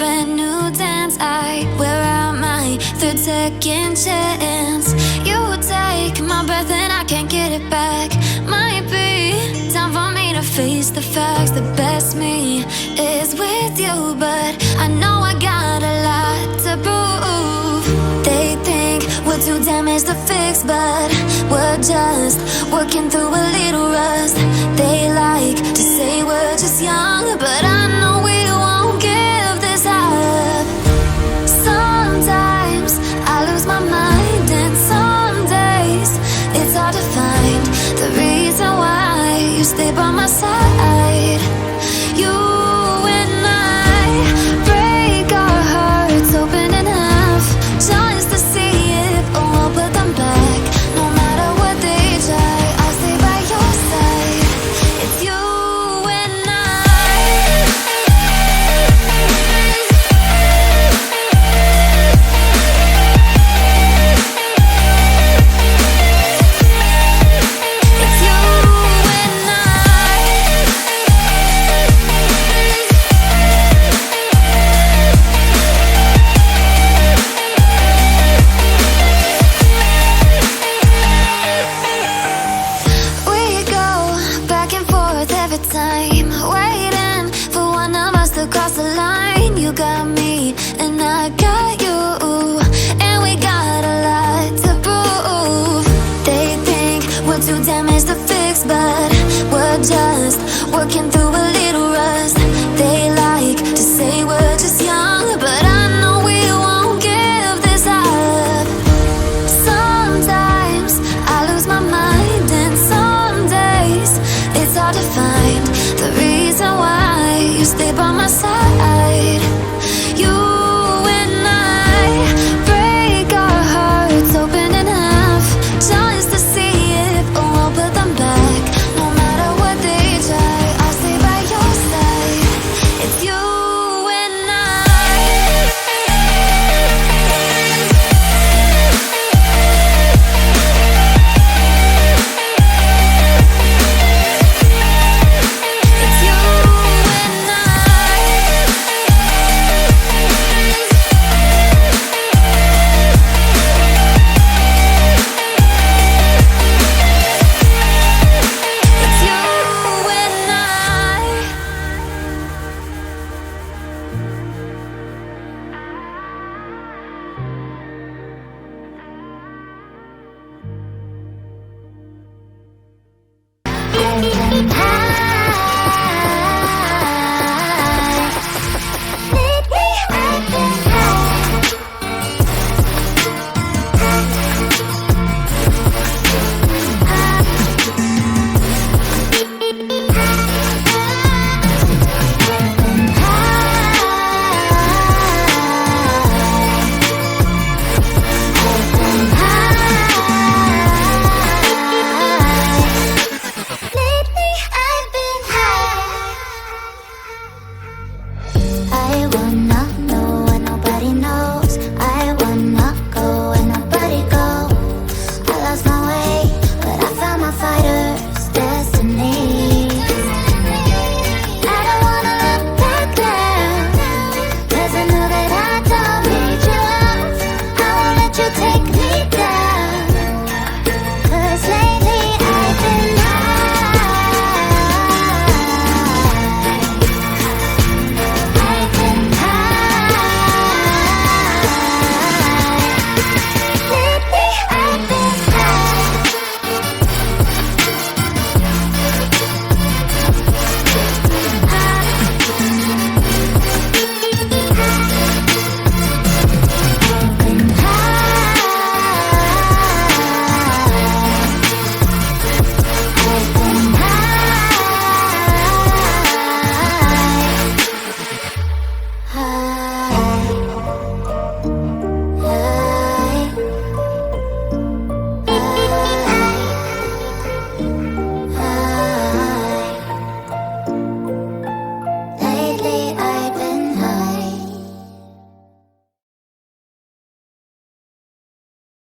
brand new dance. I wear out my third second chance. You take my breath and I can't get it back. Might be time for me to face the facts. The best me is with you, but I know I got a lot to prove. They think we're too damaged to fix, but we're just working through a little rust. They like to say we're just young, but I know we won't give this up. Sometimes I lose my mind, and some days it's hard to find the reason why you stay by my side.